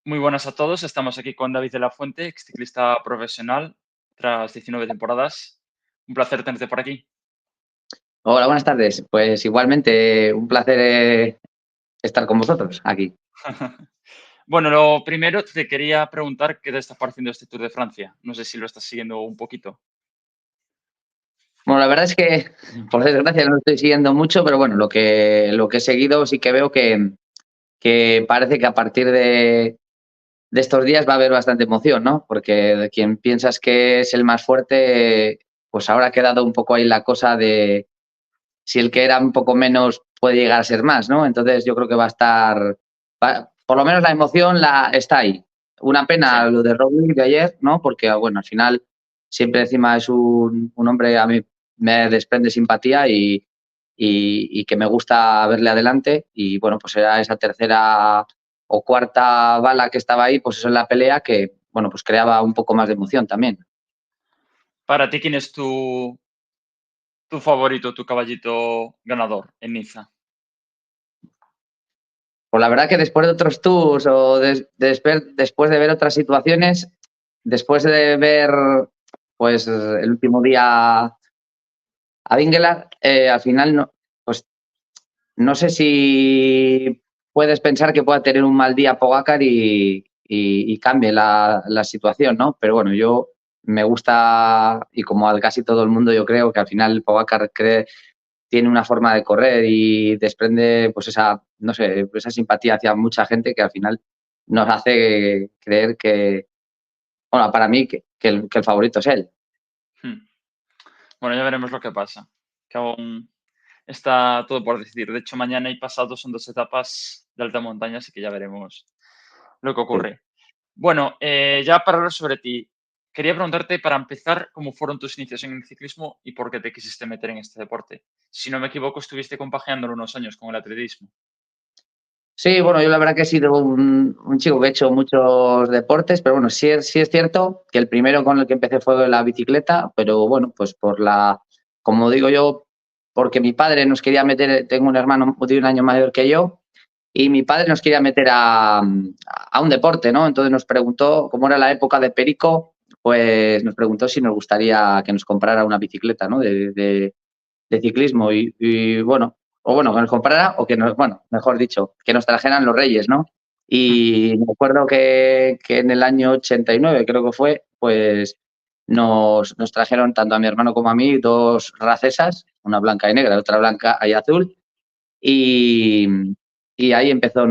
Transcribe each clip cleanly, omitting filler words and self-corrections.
Muy buenas a todos. Estamos aquí con David de la Fuente, ex ciclista profesional, tras 19 temporadas. Un placer tenerte por aquí. Hola, buenas tardes. Pues igualmente un placer estar con vosotros aquí. Bueno, lo primero te quería preguntar qué te está pareciendo este Tour de Francia. No sé si lo estás siguiendo un poquito. Bueno, la verdad es que, por desgracia, no lo estoy siguiendo mucho, pero bueno, lo que he seguido sí que veo que parece que a partir de estos días va a haber bastante emoción, ¿no? Porque de quien piensas que es el más fuerte, pues ahora ha quedado un poco ahí la cosa de si el que era un poco menos puede llegar a ser más, ¿no? Entonces yo creo que va a estar, por lo menos la emoción está ahí. Una Sí. pena lo de Roglic de ayer, ¿no? Porque, bueno, al final siempre encima es un hombre, a mí me desprende simpatía y que me gusta verle adelante. Y bueno, pues era esa tercera o cuarta bala que estaba ahí, pues eso en la pelea que, bueno, pues creaba un poco más de emoción también. Para ti, ¿quién es tu favorito, tu caballito ganador en Niza? Pues la verdad que después de otros tours o después de ver otras situaciones, después de ver pues el último día a Vingegaard, al final no, pues no sé si puedes pensar que pueda tener un mal día Pogacar y cambie la situación, ¿no? Pero bueno, yo me gusta, y como a casi todo el mundo, yo creo que al final Pogacar tiene una forma de correr y desprende pues esa, no sé, esa simpatía hacia mucha gente que al final nos hace creer que, bueno, para mí que el favorito es él. Hmm. Bueno, ya veremos lo que pasa, que aún está todo por decidir. De hecho, mañana y pasado son dos etapas de alta montaña, así que ya veremos lo que Sí. ocurre. Bueno, ya para hablar sobre ti, quería preguntarte para empezar cómo fueron tus inicios en el ciclismo y por qué te quisiste meter en este deporte. Si no me equivoco, estuviste compaginándolo unos años con el atletismo. Sí, bueno, yo la verdad que he sido un chico que he hecho muchos deportes, pero bueno, sí es cierto que el primero con el que empecé fue la bicicleta, pero bueno, pues como digo yo, porque mi padre nos quería meter, tengo un hermano de un año mayor que yo, y mi padre nos quería meter a un deporte, ¿no? Entonces nos preguntó, como era la época de Perico, pues nos preguntó si nos gustaría que nos comprara una bicicleta, ¿no? De ciclismo y bueno, o bueno, que nos comprara o que nos, bueno, mejor dicho, que nos trajeran los Reyes, ¿no? Y me acuerdo que en el año 89, creo que fue, pues nos trajeron tanto a mi hermano como a mí dos racesas, una blanca y negra, otra blanca y azul, y, y ahí empezó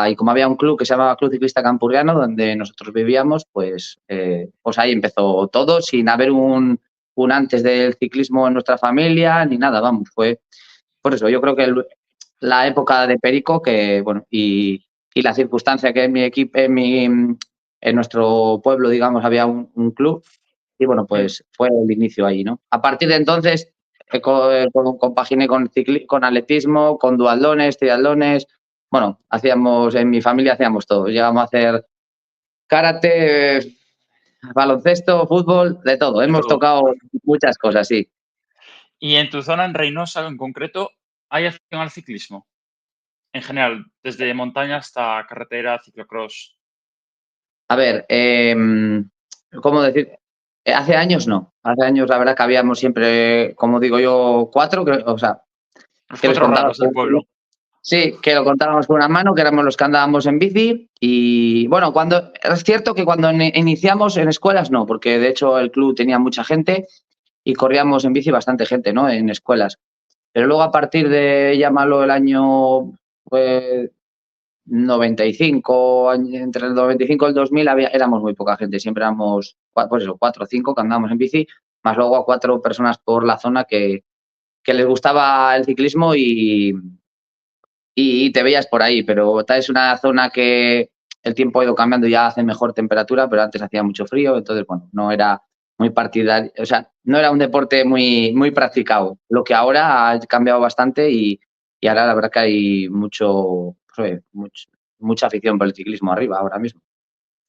y como había un club que se llamaba Club Ciclista Campurriano, donde nosotros vivíamos, pues ahí empezó todo, sin haber un antes del ciclismo en nuestra familia, ni nada, vamos, fue por eso, yo creo que la época de Perico, que bueno, y la circunstancia que en mi equipo, en nuestro pueblo, digamos, había un club, y bueno, pues fue el inicio ahí, ¿no? A partir de entonces, compaginé con atletismo, con duatlones, triatlones, bueno, en mi familia hacíamos todo, llegamos a hacer karate, baloncesto, fútbol, de todo, De hemos todo. tocado muchas cosas, sí. Y en tu zona, en Reynosa en concreto, ¿hay afición al ciclismo? En general, desde montaña hasta carretera, ciclocross. A ver, ¿cómo decir? Hace años no. Hace años la verdad que habíamos siempre, como digo yo, cuatro, o sea, Los que les cuatro contaba. raros del pueblo. Sí, que lo contábamos con una mano, que éramos los que andábamos en bici. Y bueno, es cierto que cuando iniciamos en escuelas no, porque de hecho el club tenía mucha gente y corríamos en bici bastante gente, ¿no? En escuelas. Pero luego a partir de, llámalo el año, pues, 95, entre el 95 y el 2000 éramos muy poca gente, siempre éramos, pues eso, 4 o 5 que andábamos en bici, más luego a 4 personas por la zona que les gustaba el ciclismo y te veías por ahí, pero tal es una zona que el tiempo ha ido cambiando, ya hace mejor temperatura, pero antes hacía mucho frío, entonces, bueno, no era muy partidario, o sea, no era un deporte muy practicado, lo que ahora ha cambiado bastante y ahora la verdad que hay mucha afición por el ciclismo arriba ahora mismo.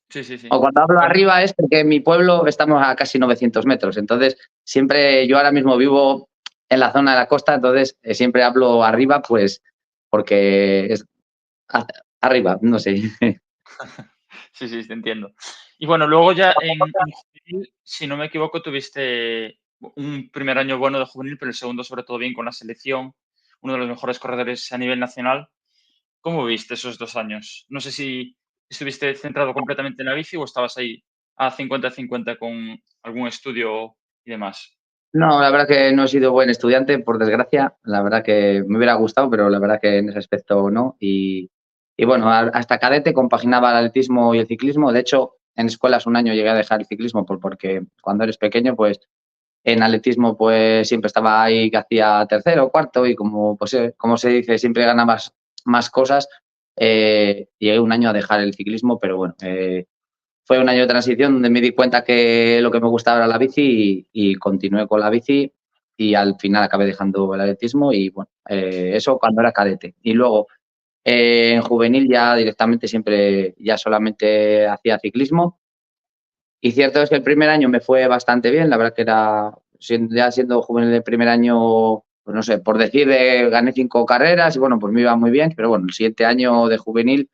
Sí, sí, O sí. cuando hablo Bueno, arriba es porque en mi pueblo estamos a casi 900 metros, entonces siempre yo ahora mismo vivo en la zona de la costa, entonces siempre hablo arriba, pues porque es arriba, no sé. Sí, sí, te entiendo. Y bueno, luego ya en juvenil, si no me equivoco, tuviste un primer año bueno de juvenil, pero el segundo sobre todo bien con la selección, uno de los mejores corredores a nivel nacional. ¿Cómo viste esos 2 años? No sé si estuviste centrado completamente en la bici o estabas ahí a 50-50 con algún estudio y demás. No, la verdad que no he sido buen estudiante, por desgracia. La verdad que me hubiera gustado, pero la verdad que en ese aspecto no. Y bueno, hasta cadete compaginaba el atletismo y el ciclismo. De hecho, en escuelas un año llegué a dejar el ciclismo porque cuando eres pequeño, pues en atletismo pues siempre estaba ahí que hacía tercero o cuarto y como, pues, como se dice, siempre ganabas más cosas. Llegué un año a dejar el ciclismo, pero bueno, fue un año de transición donde me di cuenta que lo que me gustaba era la bici y continué con la bici y al final acabé dejando el atletismo y bueno, eso cuando era cadete. Y luego en juvenil ya directamente siempre ya solamente hacía ciclismo y cierto es que el primer año me fue bastante bien, la verdad que era ya siendo juvenil el primer año, pues no sé, por decir, gané 5 carreras y bueno, pues me iba muy bien, pero bueno, el siguiente año de juvenil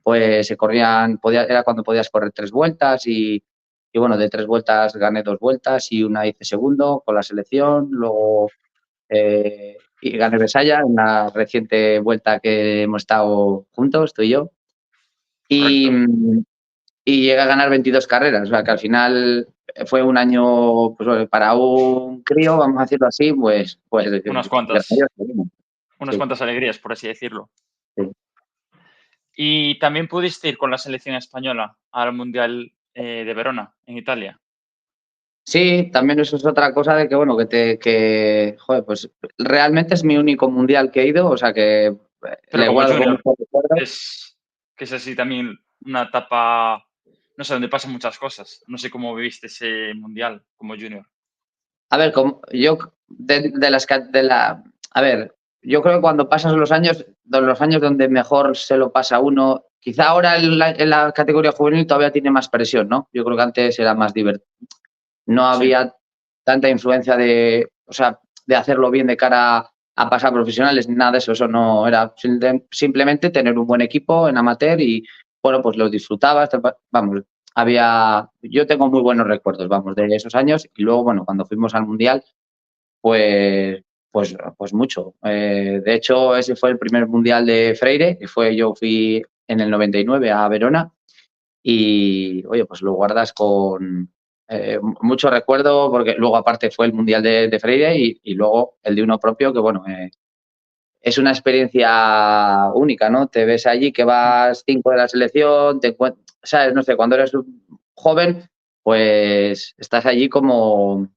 pues se corrían, era cuando podías correr 3 vueltas y bueno, de 3 vueltas gané 2 vueltas y una hice segundo con la selección, luego y gané Besaya, una reciente vuelta que hemos estado juntos, tú y yo, y, Correcto. y llegué a ganar 22 carreras, o sea que al final fue un año, pues bueno, para un crío, vamos a decirlo así, pues Unas grandioso, cuantas ¿no? unas Sí, cuantas alegrías, por así decirlo. sí. Y también pudiste ir con la selección española al Mundial, de Verona, en Italia. Sí, también eso es otra cosa de que, bueno, joder, pues realmente es mi único mundial que he ido, o sea que Pero le como guardo con junior, mucho recuerdo. es que es así también una etapa, no sé, donde pasan muchas cosas. No sé cómo viviste ese mundial como junior. A ver, como yo de las de la a ver, yo creo que cuando pasas los años donde mejor se lo pasa uno, quizá ahora en la categoría juvenil todavía tiene más presión, ¿no? Yo creo que antes era más divertido. No Sí, había tanta influencia o sea, de hacerlo bien de cara a pasar profesionales ni nada de eso. Eso no era simplemente tener un buen equipo en amateur y, bueno, pues lo disfrutabas. Vamos, yo tengo muy buenos recuerdos, vamos, de esos años. Y luego, bueno, cuando fuimos al Mundial, pues mucho. De hecho, ese fue el primer Mundial de Freire, yo fui en el 99 a Verona y, oye, pues lo guardas con mucho recuerdo, porque luego aparte fue el Mundial de Freire y luego el de uno propio, que bueno, es una experiencia única, ¿no? Te ves allí que mm, vas 5 de la selección, ¿sabes? No sé, cuando eres un joven, pues estás allí como,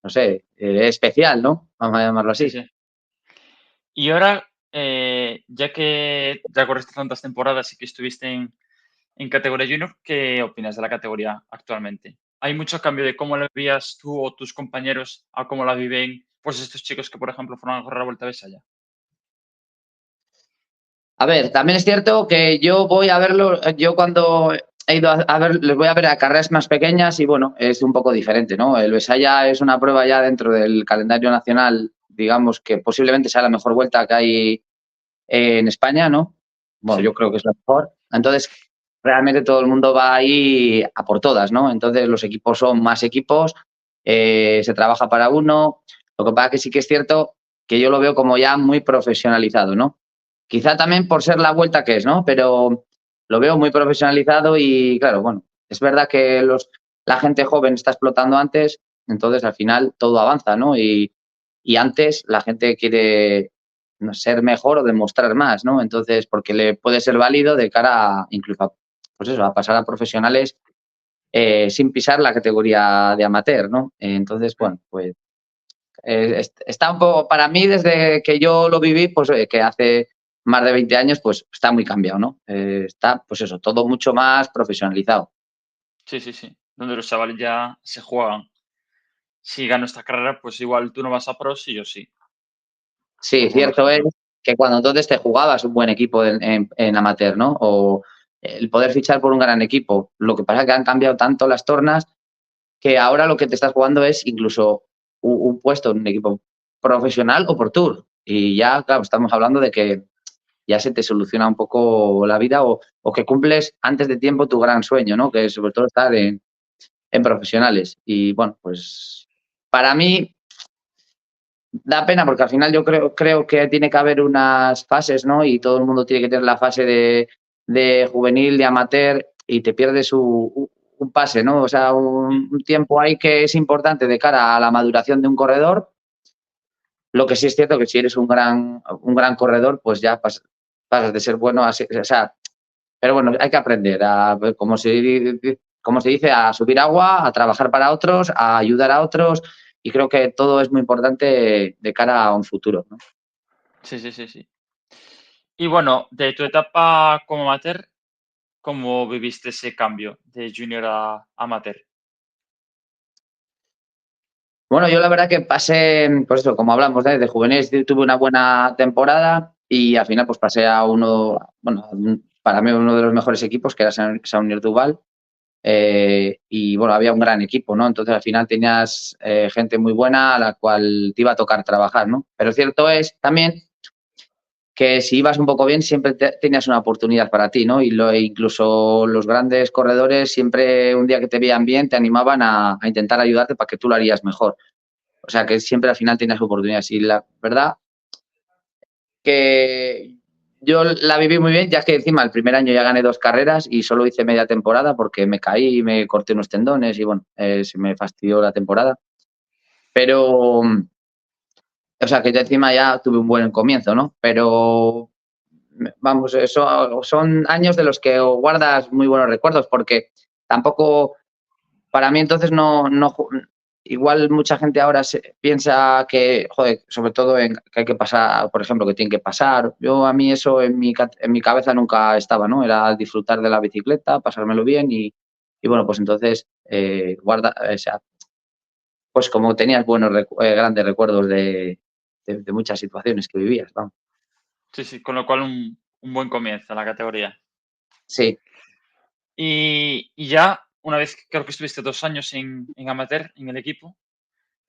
no sé, especial, ¿no? Vamos a llamarlo sí, así. sí. Y ahora, ya que ya corriste tantas temporadas y que estuviste en categoría junior, ¿qué opinas de la categoría actualmente? ¿Hay mucho cambio de cómo la vivías tú o tus compañeros a cómo la viven, pues, estos chicos que, por ejemplo, fueron a correr la Vuelta a Besaya? A ver, también es cierto que yo voy a verlo, yo cuando he ido a ver, les voy a ver a carreras más pequeñas y bueno, es un poco diferente, ¿no? El Besaya es una prueba ya dentro del calendario nacional, digamos que posiblemente sea la mejor vuelta que hay en España, ¿no? Bueno, Sí, yo creo que es la mejor. Entonces, realmente todo el mundo va ahí a por todas, ¿no? Entonces, los equipos son más equipos, se trabaja para uno. Lo que pasa que sí que es cierto que yo lo veo como ya muy profesionalizado, ¿no? Quizá también por ser la vuelta que es, ¿no? Pero lo veo muy profesionalizado y, claro, bueno, es verdad que la gente joven está explotando antes, entonces al final todo avanza, ¿no? Y antes la gente quiere no ser mejor o demostrar más, ¿no? Entonces, porque le puede ser válido de cara a, incluso a, pues eso, a pasar a profesionales sin pisar la categoría de amateur, ¿no? Entonces, mm, bueno, pues está un poco, para mí, desde que yo lo viví, pues que hace más de 20 años, pues está muy cambiado, ¿no? Está, pues eso, todo mucho más profesionalizado. sí, sí, sí, donde los chavales ya se juegan. Si gano esta carrera, pues igual tú no vas a pro, sí yo sí, Sí, por poner un cierto es ejemplo. que cuando entonces te jugabas un buen equipo en amateur, ¿no? O el poder fichar por un gran equipo. Lo que pasa es que han cambiado tanto las tornas que ahora lo que te estás jugando es incluso un puesto en un equipo profesional o por tour. Y ya, claro, estamos hablando de que ya se te soluciona un poco la vida o que cumples antes de tiempo tu gran sueño, ¿no? Que es sobre todo estar en profesionales. Y bueno, pues para mí da pena porque al final yo creo que tiene que haber unas fases, ¿no? Y todo el mundo tiene que tener la fase de juvenil, de amateur, y te pierdes un pase, ¿no? O sea, un tiempo ahí que es importante de cara a la maduración de un corredor. Lo que sí es cierto que si eres un gran corredor, pues ya pasas de ser bueno a ser, o sea, pero bueno, hay que aprender a, como se dice, a subir agua, a trabajar para otros, a ayudar a otros, y creo que todo es muy importante de cara a un futuro, ¿no? Sí, sí, sí, sí. Y bueno, de tu etapa como amateur, ¿cómo viviste ese cambio de junior a amateur? Bueno, yo la verdad que pasé, pues eso, como hablamos, de juveniles tuve una buena temporada y al final pues pasé a uno, bueno, para mí uno de los mejores equipos, que era Saunier Duval. Y bueno, había un gran equipo, ¿no? Entonces al final tenías gente muy buena a la cual te iba a tocar trabajar, ¿no? Pero cierto es también que si ibas un poco bien siempre tenías una oportunidad para ti, ¿no? Y incluso los grandes corredores siempre un día que te veían bien te animaban a intentar ayudarte para que tú lo harías mejor. O sea que siempre al final tenías oportunidades. Y la verdad que yo la viví muy bien, ya que encima el primer año ya gané 2 carreras y solo hice media temporada porque me caí y me corté unos tendones y bueno, se me fastidió la temporada. Pero, o sea, que yo encima ya tuve un buen comienzo, ¿no? Pero, vamos, eso son años de los que guardas muy buenos recuerdos porque tampoco para mí entonces no igual mucha gente ahora piensa que, joder, sobre todo que hay que pasar, por ejemplo, que tienen que pasar. Yo a mí eso en mi cabeza nunca estaba, ¿no? Era disfrutar de la bicicleta, pasármelo bien y bueno, pues entonces o sea, pues como tenías buenos grandes recuerdos de muchas situaciones que vivías, vamos. Sí, sí, con lo cual un buen comienzo en la categoría. Sí, Y ya, una vez que creo que estuviste 2 años en amateur, en el equipo,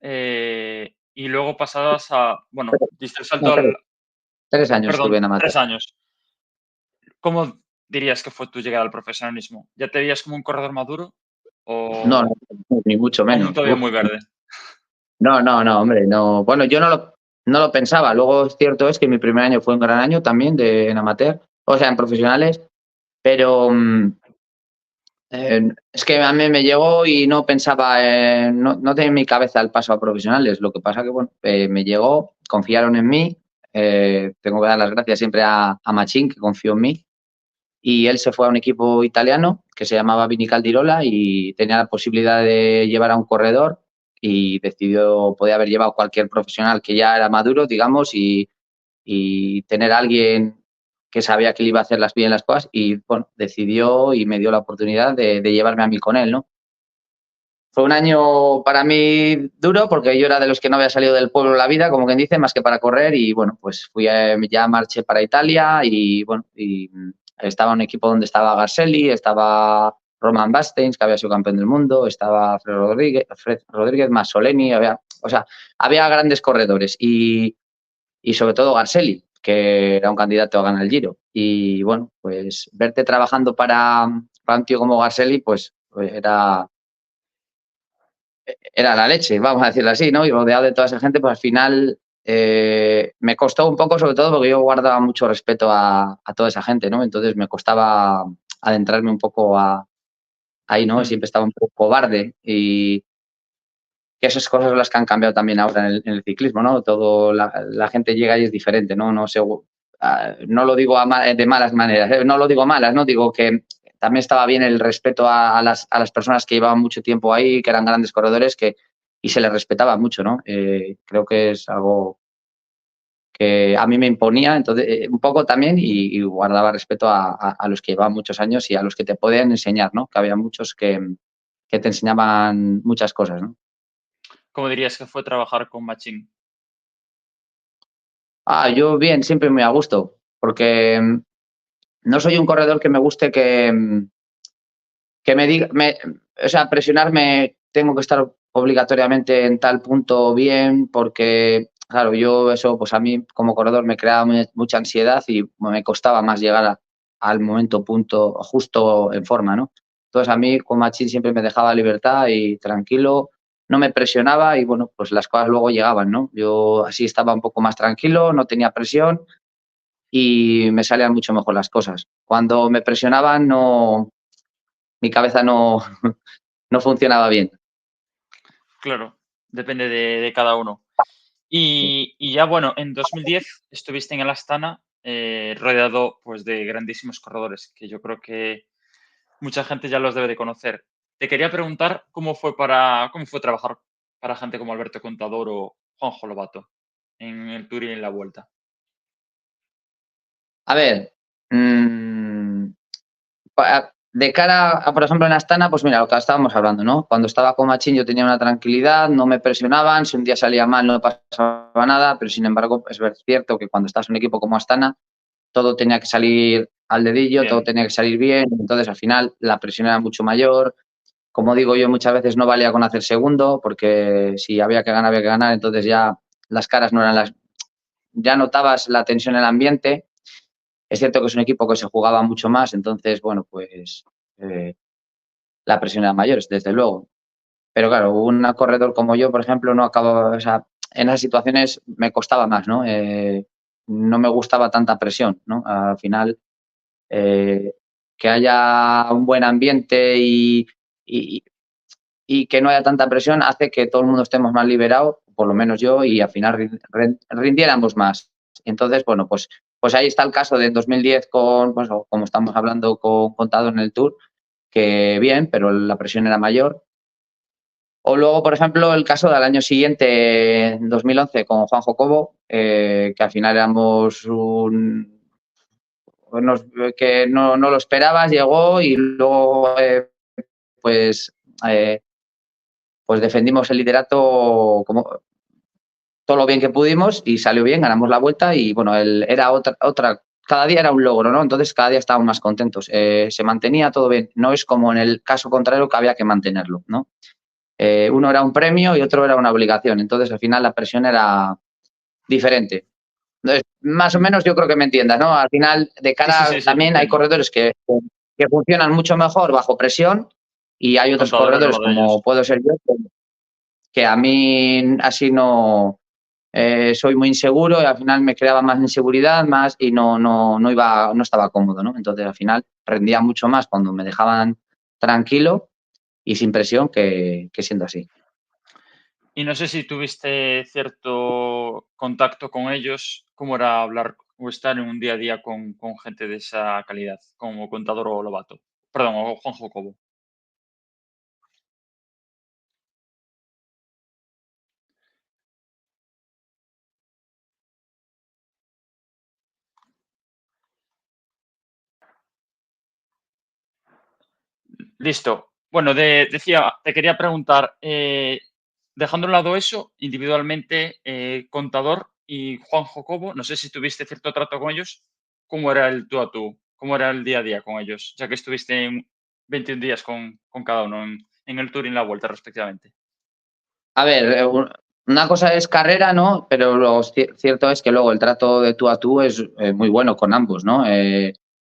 y luego pasabas a, bueno, diste el no, salto al, 3 años perdón, estuve en amateur. 3 años. ¿Cómo dirías que fue tu llegada al profesionalismo? ¿Ya te veías como un corredor maduro No, o ni mucho aún menos. todavía muy verde? No, hombre, no. Bueno, yo no lo pensaba. Luego, cierto es que mi primer año fue un gran año también en amateur, o sea, en profesionales, pero es que a mí me llegó y no pensaba, no tenía en mi cabeza el paso a profesionales. Lo que pasa que, bueno, me llegó, confiaron en mí. Tengo que dar las gracias siempre a Machín, que confió en mí. Y él se fue a un equipo italiano que se llamaba Vini Caldirola y tenía la posibilidad de llevar a un corredor y decidió, podía haber llevado cualquier profesional que ya era maduro, digamos, y tener a alguien que sabía que le iba a hacer bien las cosas y, bueno, decidió y me dio la oportunidad de llevarme a mí con él, ¿no? Fue un año para mí duro porque yo era de los que no había salido del pueblo en la vida, como quien dice, más que para correr y bueno, pues ya marché para Italia y bueno, estaba un equipo donde estaba Garcelli, estaba Roman Basteins, que había sido campeón del mundo, estaba Fred Rodríguez, Masoleni, o sea, había grandes corredores y sobre todo Garcelli, que era un candidato a ganar el Giro. Y bueno, pues verte trabajando para un tío como Garcelli, pues era la leche, vamos a decirlo así, ¿no? Y rodeado de toda esa gente, pues al final me costó un poco, sobre todo porque yo guardaba mucho respeto a toda esa gente, ¿no? Entonces me costaba adentrarme un poco ahí, ¿no? Mm, Siempre estaba un poco cobarde y que esas cosas son las que han cambiado también ahora en el ciclismo, ¿no? La gente llega y es diferente, ¿no? No lo digo de malas maneras, no lo digo malas, ¿no? Digo que también estaba bien el respeto a las personas que llevaban mucho tiempo ahí, que eran grandes corredores y se les respetaba mucho, ¿no? Creo que es algo que a mí me imponía, entonces, un poco también y guardaba respeto a los que llevaban muchos años y a los que te podían enseñar, ¿no? Que había muchos que te enseñaban muchas cosas, ¿no? ¿Cómo dirías que fue trabajar con Machín? Yo bien, siempre muy a gusto, porque no soy un corredor que me guste que me diga, o sea, presionarme, tengo que estar obligatoriamente en tal punto bien, porque claro, yo eso, pues a mí como corredor me creaba mucha ansiedad y me costaba más llegar al momento punto justo en forma, ¿no? Entonces a mí con Machín siempre me dejaba libertad y tranquilo, no me presionaba y bueno, pues las cosas luego llegaban, ¿no? Yo así estaba un poco más tranquilo, no tenía presión y me salían mucho mejor las cosas. Cuando me presionaban, no, mi cabeza no, no funcionaba bien. Claro, depende de cada uno. Y ya bueno, en 2010 estuviste en el Astana, rodeado pues de grandísimos corredores, que yo creo que mucha gente ya los debe de conocer. Te quería preguntar cómo fue trabajar para gente como Alberto Contador o Juanjo Lobato en el Tour y en la Vuelta. A ver, de cara a, por ejemplo, en Astana, pues mira, lo que estábamos hablando, ¿no? Cuando estaba con Machín yo tenía una tranquilidad, no me presionaban, si un día salía mal no pasaba nada, pero sin embargo es cierto que cuando estás en un equipo como Astana, todo tenía que salir al dedillo, todo Bien, tenía que salir bien, entonces al final la presión era mucho mayor. Como digo yo, muchas veces no valía con hacer segundo, porque si había que ganar, entonces ya las caras no eran las... Ya notabas la tensión en el ambiente. Es cierto que es un equipo que se jugaba mucho más, entonces, bueno, pues la presión era mayor, desde luego. Pero claro, un corredor como yo, por ejemplo, no acababa, o sea, en esas situaciones me costaba más, ¿no? No me gustaba tanta presión, ¿no? Al final, que haya un buen ambiente y, y que no haya tanta presión hace que todo el mundo estemos más liberados, por lo menos yo, y al final rindiéramos más. Entonces, bueno, pues ahí está el caso de 2010 con, pues, como estamos hablando con Contado en el Tour, que bien, pero la presión era mayor. O luego, por ejemplo, el caso del año siguiente, en 2011, con Juan Jocobo, que al final éramos que no lo esperabas, llegó y luego, pues, eh, pues defendimos el liderato como todo lo bien que pudimos y salió bien, ganamos la vuelta y bueno, era otra, cada día era un logro, ¿no? Entonces cada día estábamos más contentos. Se mantenía todo bien. No es como en el caso contrario que había que mantenerlo, ¿no? Uno era un premio y otro era una obligación. Entonces al final la presión era diferente. Entonces, más o menos yo creo que me entiendas, ¿no? Al final, de sí, sí, cara, sí, sí, te también hay entiendo. corredores que funcionan mucho mejor bajo presión y hay otros Contador era corredores, uno de como ellos. puedo ser yo, que a mí así no, soy muy inseguro y al final me creaba más inseguridad más y no iba, no estaba cómodo, ¿no? Entonces al final rendía mucho más cuando me dejaban tranquilo y sin presión que siendo así. Y no sé si tuviste cierto contacto con ellos, cómo era hablar o estar en un día a día con gente de esa calidad, como Contador o Lobato. Perdón, o Juan Jocobo. Listo. Bueno, decía, te quería preguntar, dejando a un lado eso, individualmente, Contador y Juan Jocobo, no sé si tuviste cierto trato con ellos, ¿cómo era el tú a tú? ¿Cómo era el día a día con ellos? Ya que estuviste en 21 días con cada uno en el Tour y en la Vuelta, respectivamente. A ver, una cosa es carrera, ¿no? Pero lo cierto es que luego el trato de tú a tú es muy bueno con ambos, ¿no?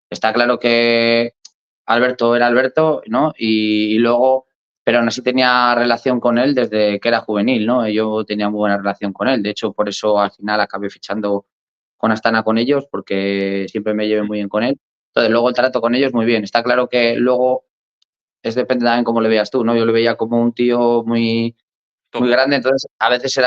Está claro que Alberto era Alberto, ¿no? Y luego, pero aún así tenía relación con él desde que era juvenil, ¿no? Yo tenía muy buena relación con él. De hecho, por eso al final acabé fichando con Astana con ellos, porque siempre me llevé Mm, muy bien con él. Entonces, luego el trato con ellos muy bien. Está claro que luego es depende también cómo le veas tú, ¿no? Yo le veía como un tío muy top. grande, entonces a veces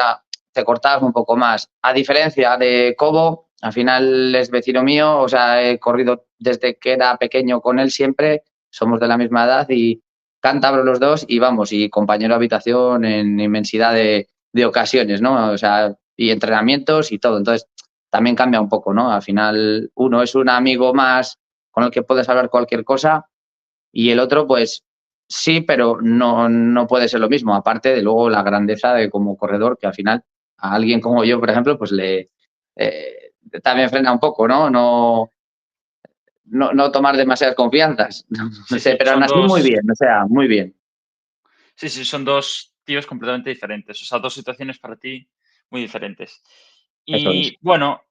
te cortabas un poco más. A diferencia de Cobo, al final es vecino mío, o sea, he corrido desde que era pequeño con él siempre, somos de la misma edad y cántabros los dos y vamos, y compañero de habitación en inmensidad de ocasiones, ¿no? O sea, y entrenamientos y todo. Entonces, también cambia un poco, ¿no? Al final, uno es un amigo más con el que puedes hablar cualquier cosa y el otro, pues sí, pero no puede ser lo mismo. Aparte de luego la grandeza de como corredor, que al final a alguien como yo, por ejemplo, pues eh, también frena un poco, ¿no? No tomar demasiadas confianzas. No Sí, sé, sí, pero aún así muy bien, o sea, muy bien. sí, sí, son dos tíos completamente diferentes. O sea, dos situaciones para ti muy diferentes. eso es. Y bueno,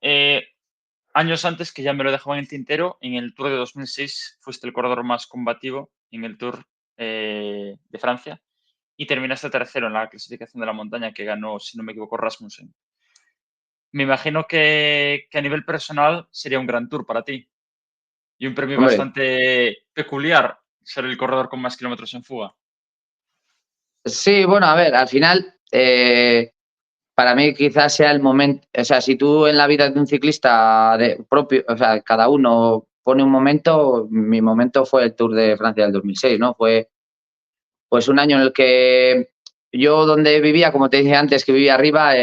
años antes, que ya me lo dejaba en el tintero, en el Tour de 2006 fuiste el corredor más combativo en el Tour de Francia y terminaste tercero en la clasificación de la montaña que ganó, si no me equivoco, Rasmussen. Me imagino que a nivel personal sería un gran Tour para ti y un premio Hombre, bastante peculiar ser el corredor con más kilómetros en fuga. sí, bueno, a ver, al final, para mí quizás sea el momento, o sea, si tú en la vida de un ciclista de propio, o sea, cada uno pone un momento, mi momento fue el Tour de Francia del 2006, ¿no? Fue pues un año en el que yo donde vivía, como te dije antes, que vivía arriba,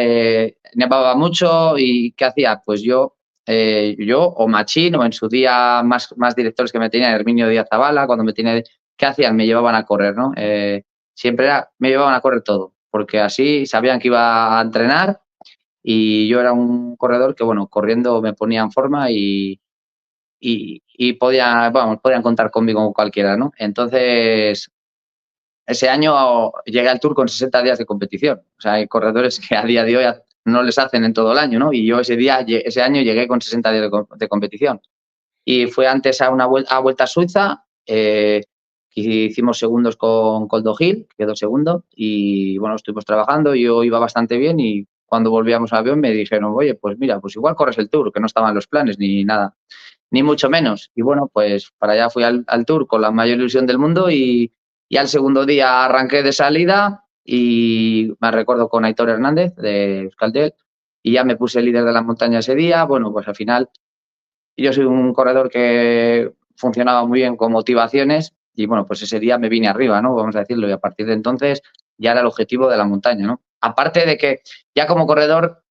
nevaba mucho y ¿qué hacía? Pues yo o Machín o en su día más directores que me tenía, Herminio Díaz Zavala, cuando me tenía, ¿qué hacían? Me llevaban a correr, ¿no? Siempre me llevaban a correr todo, porque así sabían que iba a entrenar y yo era un corredor que, bueno, corriendo me ponía en forma y podían contar conmigo como cualquiera, ¿no? Entonces, ese año llegué al Tour con 60 días de competición. O sea, hay corredores que a día de hoy no les hacen en todo el año, ¿no? Y yo ese año llegué con 60 días de competición. Y fue antes a una Vuelta a Suiza, que hicimos segundos con Coldo Gil, quedó segundo, y bueno, estuvimos trabajando, yo iba bastante bien y cuando volvíamos al avión me dijeron, oye, pues mira, pues igual corres el Tour, que no estaban los planes ni nada, ni mucho menos. Y bueno, pues para allá fui al Tour con la mayor ilusión del mundo y al segundo día arranqué de salida y me recuerdo con Aitor Hernández de Euskaltel y ya me puse líder de la montaña ese día. Bueno, pues al final yo soy un corredor que funcionaba muy bien con motivaciones y bueno, pues ese día me vine arriba, ¿no? Vamos a decirlo, y a partir de entonces ya era el objetivo de la montaña, ¿no? Aparte de que ya como corredor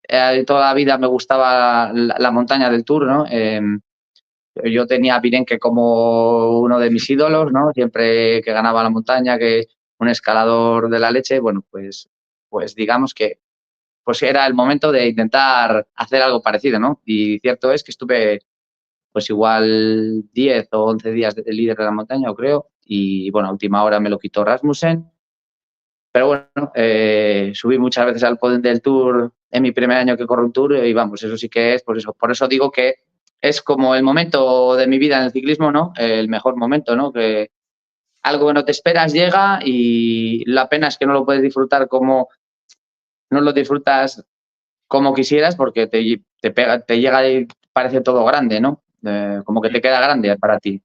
toda la vida me gustaba la montaña del Tour, ¿no? Yo tenía a Pirenque como uno de mis ídolos, ¿no? Siempre que ganaba la montaña, que un escalador de la leche, bueno, pues digamos que pues era el momento de intentar hacer algo parecido, ¿no? Y cierto es que estuve pues igual 10 o 11 días de líder de la montaña, creo, y bueno, a última hora me lo quitó Rasmussen, pero bueno, subí muchas veces al podio del Tour en mi primer año que corro un Tour y vamos, eso sí que es, pues eso, por eso digo que es como el momento de mi vida en el ciclismo, ¿no? El mejor momento, ¿no? Que algo que no te esperas llega y la pena es que no lo puedes disfrutar como, no lo disfrutas como quisieras porque te pega, te llega y parece todo grande, ¿no? Como que te Mm. queda grande para ti.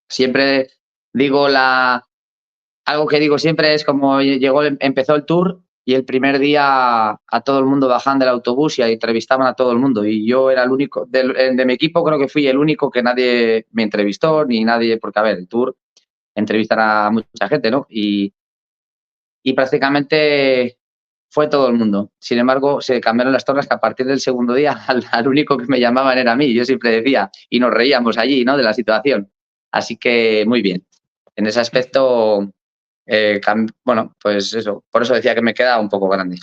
Siempre digo algo que digo siempre es como empezó el Tour y el primer día a todo el mundo bajaban del autobús y entrevistaban a todo el mundo y yo era el único, de mi equipo creo que fui el único que nadie me entrevistó ni nadie, porque a ver, el Tour entrevistan a mucha gente, ¿no? Y prácticamente fue todo el mundo. Sin embargo, se cambiaron las tornas que a partir del segundo día al único que me llamaban era a mí, yo siempre decía, y nos reíamos allí, ¿no? De la situación. Así que muy bien. En ese aspecto, bueno, pues eso, por eso decía que me queda un poco grande.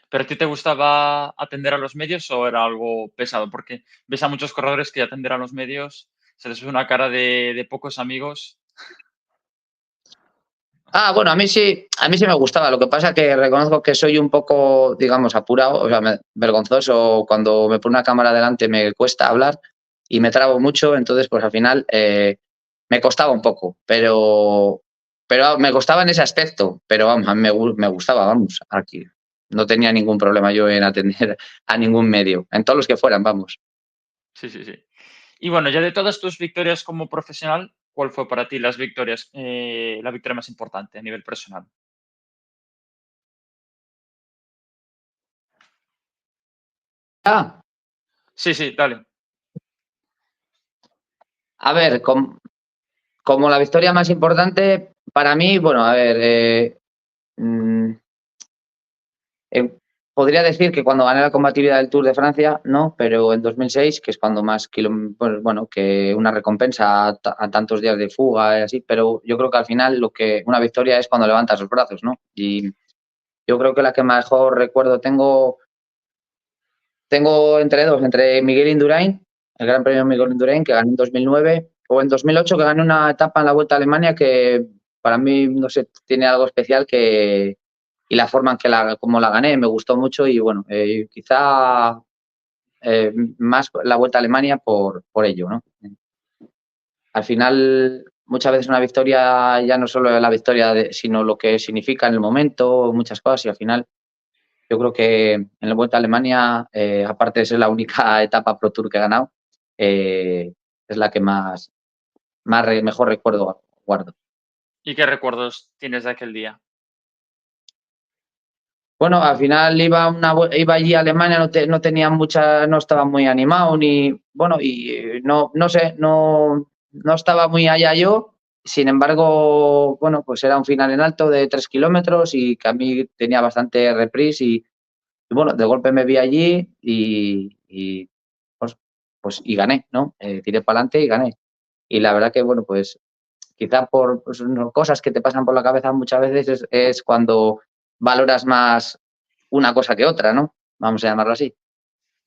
¿Pero a ti te gustaba atender a los medios o era algo pesado? Porque ves a muchos corredores que atender a los medios se les ve una cara de pocos amigos. Bueno, a mí sí me gustaba. Lo que pasa que reconozco que soy un poco, digamos, apurado, o sea, vergonzoso. Cuando me pone una cámara delante me cuesta hablar y me trabo mucho, entonces pues al final me costaba un poco, pero me costaba en ese aspecto, pero vamos, a mí me gustaba, vamos, aquí. No tenía ningún problema yo en atender a ningún medio, en todos los que fueran, vamos. Sí, sí, sí. Y bueno, ya de todas tus victorias como profesional, ¿cuál fue para ti la victoria más importante a nivel personal? Ah, Sí, sí, dale. a ver, como la victoria más importante para mí, bueno, a ver, mm, Eh, podría decir que cuando gané la combatividad del Tour de Francia, no, pero en 2006, que es cuando más pues, bueno, que una recompensa a tantos días de fuga y así, pero yo creo que al final una victoria es cuando levantas los brazos, ¿no? Y yo creo que la que mejor recuerdo tengo entre dos, entre Miguel Indurain, el Gran Premio Miguel Indurain, que gané en 2009, o en 2008, que gané una etapa en la Vuelta a Alemania que para mí, no sé, tiene algo especial la forma en que como la gané me gustó mucho y bueno, quizá más la Vuelta a Alemania por ello, ¿no? Al final, muchas veces una victoria ya no solo es la victoria, sino lo que significa en el momento, muchas cosas y al final yo creo que en la Vuelta a Alemania, aparte de ser la única etapa Pro Tour que he ganado, es la que mejor recuerdo guardo. ¿Y qué recuerdos tienes de aquel día? Bueno, al final iba allí a Alemania, no tenía no estaba muy animado ni, bueno, y no sé, no estaba muy allá yo. Sin embargo, bueno, pues era un final en alto de 3 kilómetros y que a mí tenía bastante reprise y bueno, de golpe me vi allí y pues y gané, ¿no? Tiré para adelante y gané. Y la verdad que, bueno, pues quizá por pues, cosas que te pasan por la cabeza muchas veces es cuando valoras más una cosa que otra, ¿no? Vamos a llamarlo así.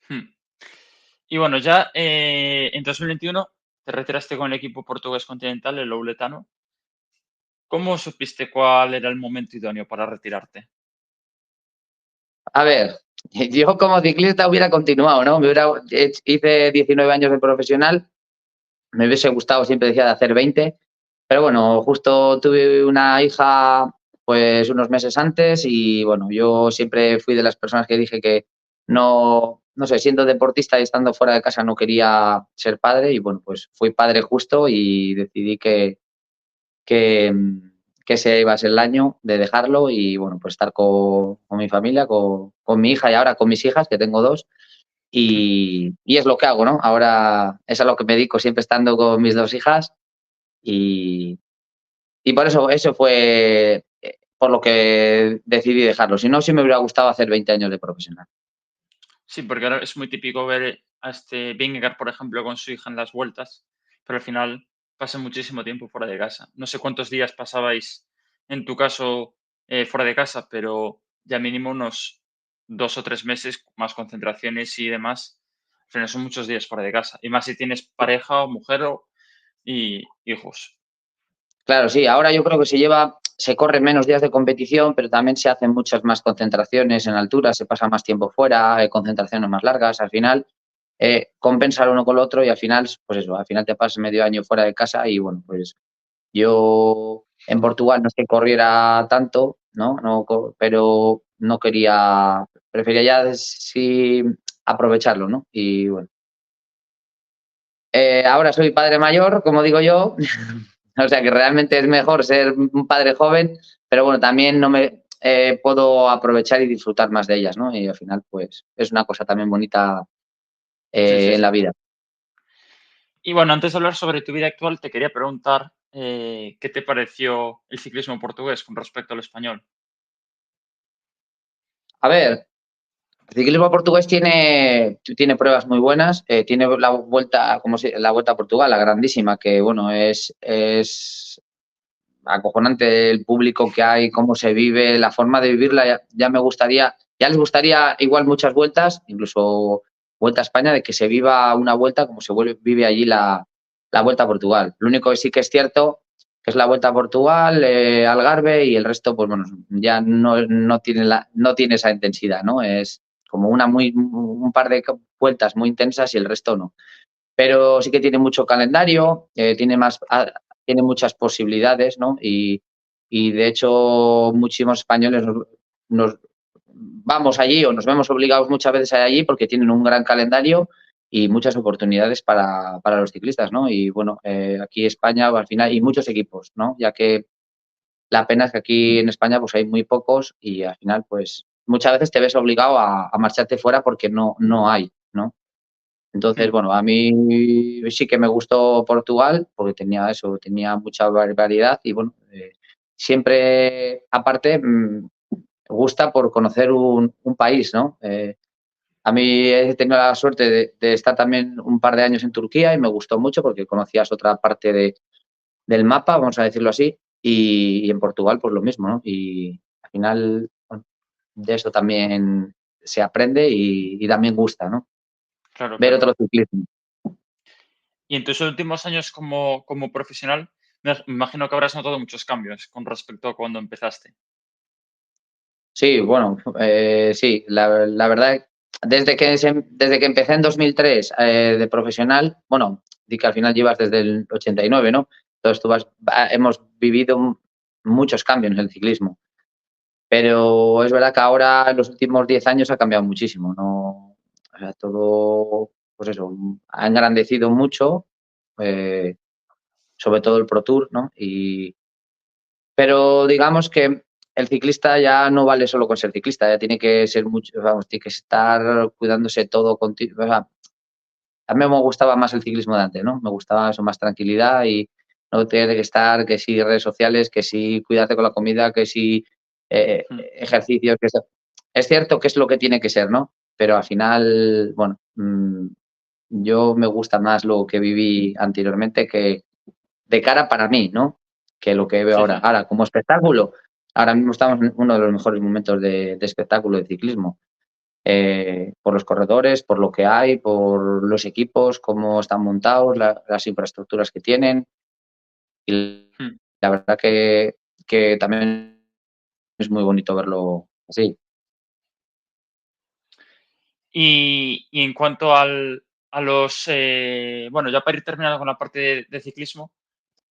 Hmm. Y bueno, ya en 2021 te retiraste con el equipo portugués continental, el Louletano. ¿Cómo supiste cuál era el momento idóneo para retirarte? A ver, yo como ciclista hubiera continuado, ¿no? Hice 19 años de profesional, me hubiese gustado, siempre decía, de hacer 20, pero bueno, justo tuve una hija pues unos meses antes y bueno, yo siempre fui de las personas que dije que no sé, siendo deportista y estando fuera de casa no quería ser padre y bueno, pues fui padre justo y decidí que, que ese iba a ser el año de dejarlo y bueno, pues estar con mi familia, con mi hija y ahora con mis hijas, que tengo dos, y es lo que hago, ¿no? Ahora es a lo que me dedico, siempre estando con mis dos hijas y, por eso fue por lo que decidí dejarlo. Si no, sí me hubiera gustado hacer 20 años de profesional. Sí, porque ahora es muy típico ver a Vingegaard, por ejemplo, con su hija en las vueltas, pero al final pasa muchísimo tiempo fuera de casa. No sé cuántos días pasabais en tu caso fuera de casa, pero ya mínimo unos 2 o 3 meses, más concentraciones y demás. Al final son muchos días fuera de casa. Y más si tienes pareja o mujer y hijos. Claro, sí, ahora yo creo que se corren menos días de competición, pero también se hacen muchas más concentraciones en altura, se pasa más tiempo fuera, concentraciones más largas. Al final, compensa uno con lo otro y al final, pues eso, al final te pasas medio año fuera de casa y bueno, pues yo en Portugal no es que corriera tanto, ¿no? Pero no quería, prefería ya sí aprovecharlo, ¿no? Y bueno. Ahora soy padre mayor, como digo yo, o sea que realmente es mejor ser un padre joven, pero bueno, también no me puedo aprovechar y disfrutar más de ellas, ¿no? Y al final, pues es una cosa también bonita Sí, sí, en sí. la vida. Y bueno, antes de hablar sobre tu vida actual, te quería preguntar qué te pareció el ciclismo portugués con respecto al español. A ver, el ciclismo portugués tiene pruebas muy buenas, tiene la Vuelta a Portugal, la grandísima, que bueno, es acojonante el público que hay, cómo se vive, la forma de vivirla, ya les gustaría igual muchas vueltas, incluso Vuelta a España, de que se viva una vuelta como vive allí la Vuelta a Portugal. Lo único que sí que es cierto que es la Vuelta a Portugal, Algarve y el resto, pues bueno, ya no tiene esa intensidad, ¿no? Es como un par de vueltas muy intensas y el resto no. Pero sí que tiene mucho calendario, tiene muchas posibilidades, ¿no? Y de hecho muchísimos españoles nos vamos allí o nos vemos obligados muchas veces a ir allí porque tienen un gran calendario y muchas oportunidades para los ciclistas, ¿no? Y bueno, aquí España al final y muchos equipos, ¿no? Ya que la pena es que aquí en España pues hay muy pocos y al final pues muchas veces te ves obligado a marcharte fuera porque no hay, ¿no? Entonces, Mm. bueno, a mí sí que me gustó Portugal porque tenía mucha variedad y bueno, siempre aparte me gusta por conocer un país, ¿no? A mí he tenido la suerte de estar también un par de años en Turquía y me gustó mucho porque conocías otra parte del mapa, vamos a decirlo así, y en Portugal pues lo mismo, ¿no? Y al final, bueno, de eso también se aprende y también gusta, ¿no? Claro, Ver claro. otro ciclismo. Y en tus últimos años como profesional, me imagino que habrás notado muchos cambios con respecto a cuando empezaste. Sí, bueno, sí, la verdad, desde que empecé en 2003 de profesional, bueno, di que al final llevas desde el 89, ¿no? Entonces hemos vivido muchos cambios en el ciclismo, pero es verdad que ahora en los últimos 10 años ha cambiado muchísimo, ¿no? O sea, todo, pues eso, ha engrandecido mucho, eh, sobre todo el Pro Tour, ¿no? Pero digamos que el ciclista ya no vale solo con ser ciclista, ya tiene que ser mucho, vamos, tiene que estar cuidándose todo contigo. O sea, a mí me gustaba más el ciclismo de antes, ¿no? Me gustaba eso, más tranquilidad y no tener que estar, que si redes sociales, que si cuidarte con la comida, que si Mm. ejercicios. Es cierto que es lo que tiene que ser, ¿no? Pero al final, bueno, yo me gusta más lo que viví anteriormente que de cara para mí, ¿no? Que lo que veo Sí, ahora. sí. Ahora, como espectáculo, ahora mismo estamos en uno de los mejores momentos de espectáculo de ciclismo. Por los corredores, por lo que hay, por los equipos, cómo están montados, las infraestructuras que tienen. Y Mm. la verdad que también es muy bonito verlo así. Y en cuanto a los, bueno, ya para ir terminando con la parte de ciclismo,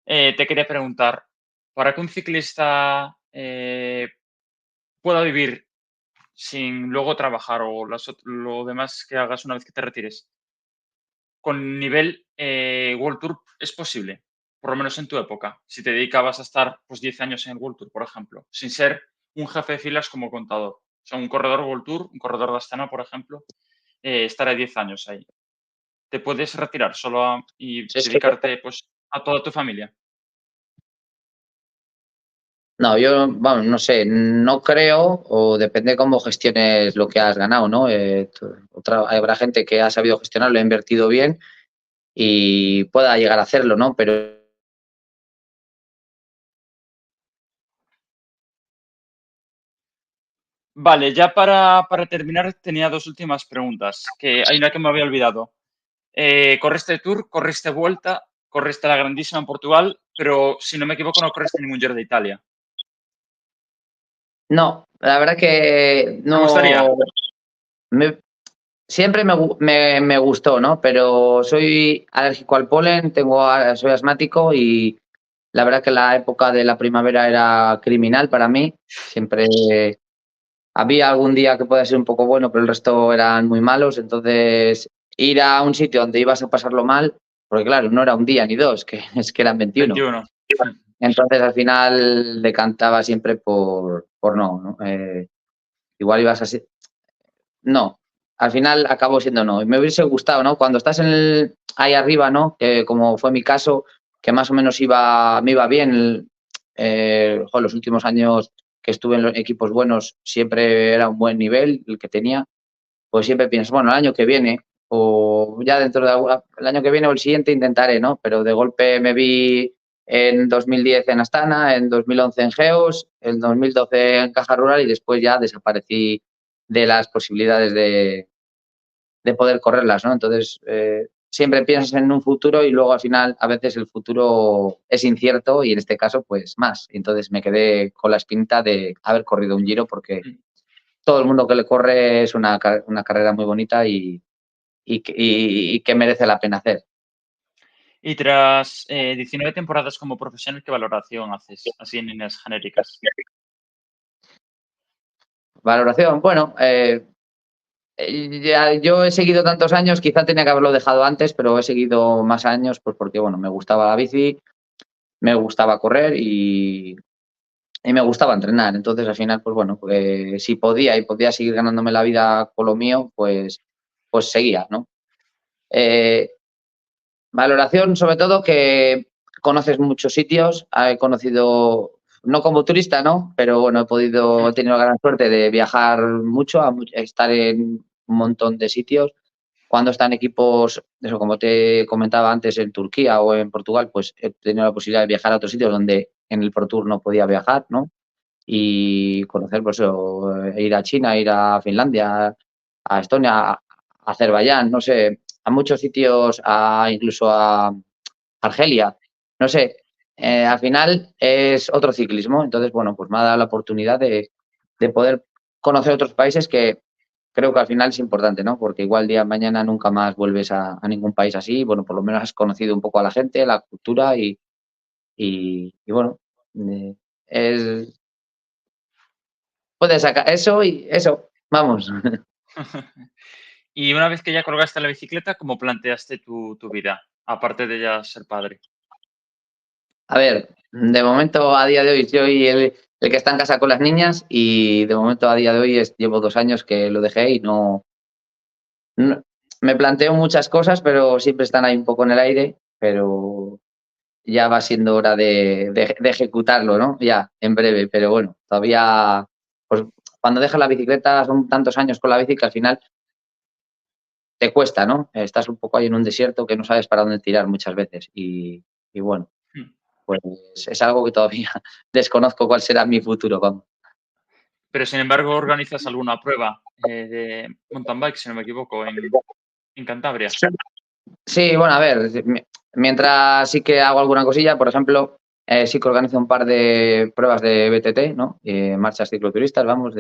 te quería preguntar, para que un ciclista pueda vivir sin luego trabajar o lo demás que hagas una vez que te retires, con nivel World Tour es posible, por lo menos en tu época, si te dedicabas a estar pues 10 años en el World Tour, por ejemplo, sin ser un jefe de filas como contador. O sea, un corredor World Tour, un corredor de Astana, por ejemplo, estará 10 años ahí. Te puedes retirar y Sí, sí. dedicarte pues a toda tu familia. No, yo, vamos, no sé, no creo, o depende cómo gestiones lo que has ganado, ¿no? Habrá gente que ha sabido gestionarlo, ha invertido bien y pueda llegar a hacerlo, ¿no? Pero Vale, ya para terminar tenía dos últimas preguntas, que hay una que me había olvidado. Corriste Tour, corriste Vuelta, corriste la Grandísima en Portugal, pero si no me equivoco no corriste ningún Giro de Italia. no, la verdad que ¿Te gustaría? no. Me, siempre me gustó, ¿no? Pero soy alérgico al polen, soy asmático y la verdad que la época de la primavera era criminal para mí. Siempre había algún día que podía ser un poco bueno, pero el resto eran muy malos. Entonces, ir a un sitio donde ibas a pasarlo mal, porque claro, no era un día ni dos, que es que eran 21. 21. Entonces, al final decantaba siempre por no, ¿no? Igual ibas así. No, al final acabó siendo no. Y me hubiese gustado, ¿no? Cuando estás ahí arriba, ¿no? Como fue mi caso, que más o menos me iba bien. Los últimos años que estuve en los equipos buenos siempre era un buen nivel el que tenía. Pues siempre piensas, bueno, el año que viene o ya el año que viene o el siguiente intentaré, ¿no? Pero de golpe me vi en 2010 en Astana, en 2011 en Geos, en 2012 en Caja Rural y después ya desaparecí de las posibilidades de poder correrlas, ¿no? Entonces, siempre piensas en un futuro y luego al final a veces el futuro es incierto y en este caso pues más. Entonces me quedé con la espinita de haber corrido un Giro porque todo el mundo que le corre es una carrera muy bonita y que merece la pena hacer. Y tras 19 temporadas como profesional, ¿qué valoración haces, así en líneas genéricas? Valoración, bueno, ya yo he seguido tantos años, quizá tenía que haberlo dejado antes, pero he seguido más años pues porque bueno, me gustaba la bici, me gustaba correr y me gustaba entrenar. Entonces, al final, pues bueno, si podía y podía seguir ganándome la vida con lo mío, pues seguía, ¿no? Eh, Valoración, sobre todo, que conoces muchos sitios, he conocido, no como turista, ¿no? Pero bueno, he tenido la gran suerte de viajar mucho, estar en un montón de sitios. Cuando están equipos, eso como te comentaba antes, en Turquía o en Portugal, pues he tenido la posibilidad de viajar a otros sitios donde en el Pro Tour no podía viajar, ¿no? Y conocer, pues eso, ir a China, ir a Finlandia, a Estonia, a Azerbaiyán, no sé, a muchos sitios, incluso a Argelia, no sé. Al final es otro ciclismo, entonces, bueno, pues me ha dado la oportunidad de poder conocer otros países que creo que al final es importante, ¿no? Porque igual día de mañana nunca más vuelves a ningún país así. Bueno, por lo menos has conocido un poco a la gente, la cultura y bueno, es, puedes sacar eso y eso, vamos. Y una vez que ya colgaste la bicicleta, ¿cómo planteaste tu vida? Aparte de ya ser padre. A ver, de momento a día de hoy soy el que está en casa con las niñas y de momento a día de hoy llevo 2 años que lo dejé y me planteo muchas cosas, pero siempre están ahí un poco en el aire, pero ya va siendo hora de ejecutarlo, ¿no? Ya, en breve, pero bueno, todavía, pues cuando dejas la bicicleta son tantos años con la bici que al final te cuesta, ¿no? Estás un poco ahí en un desierto que no sabes para dónde tirar muchas veces y bueno, Mm. pues es algo que todavía desconozco cuál será mi futuro, vamos. Pero sin embargo, organizas alguna prueba de mountain bike, si no me equivoco, en Cantabria. Sí, bueno, a ver, mientras sí que hago alguna cosilla, por ejemplo, sí que organizo un par de pruebas de BTT, ¿no? Marchas cicloturistas, vamos,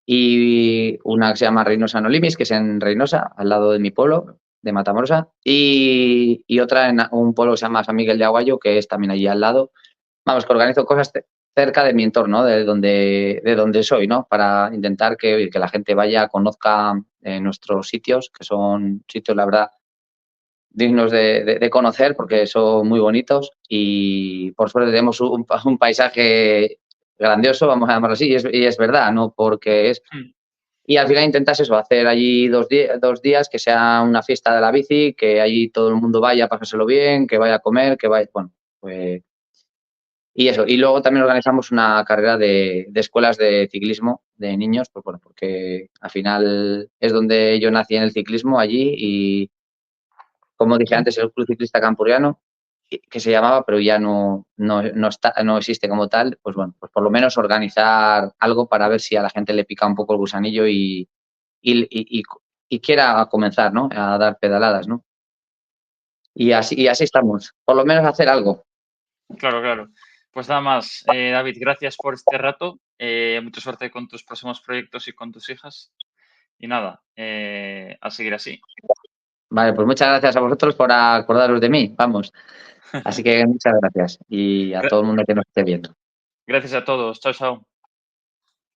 y una que se llama Reynosa No Limis, que es en Reynosa, al lado de mi pueblo, de Matamoros, y otra en un pueblo que se llama San Miguel de Aguayo, que es también allí al lado. Vamos, que organizo cosas cerca de mi entorno, de donde soy, ¿no? Para intentar que la gente vaya, conozca nuestros sitios, que son sitios, la verdad, dignos de conocer porque son muy bonitos y por suerte tenemos un paisaje grandioso, vamos a llamarlo así, y es verdad, ¿no? Porque es. Mm. Y al final intentas eso, hacer allí 2 días, que sea una fiesta de la bici, que allí todo el mundo vaya a pasárselo bien, que vaya a comer, que vaya, bueno, pues. Y eso, y luego también organizamos una carrera de escuelas de ciclismo de niños, pues bueno, porque al final es donde yo nací en el ciclismo allí y como dije antes, el Club Ciclista Campuriano, que se llamaba, pero ya no existe como tal, pues bueno, pues por lo menos organizar algo para ver si a la gente le pica un poco el gusanillo y, y quiera comenzar, ¿no? A dar pedaladas, ¿no? Y así estamos. Por lo menos hacer algo. Claro, claro. Pues nada más, David, gracias por este rato. Mucha suerte con tus próximos proyectos y con tus hijas. Y nada, a seguir así. Vale, pues muchas gracias a vosotros por acordaros de mí, vamos. Así que muchas gracias y a Gra- todo el mundo que nos esté viendo. Gracias a todos. Chao, chao.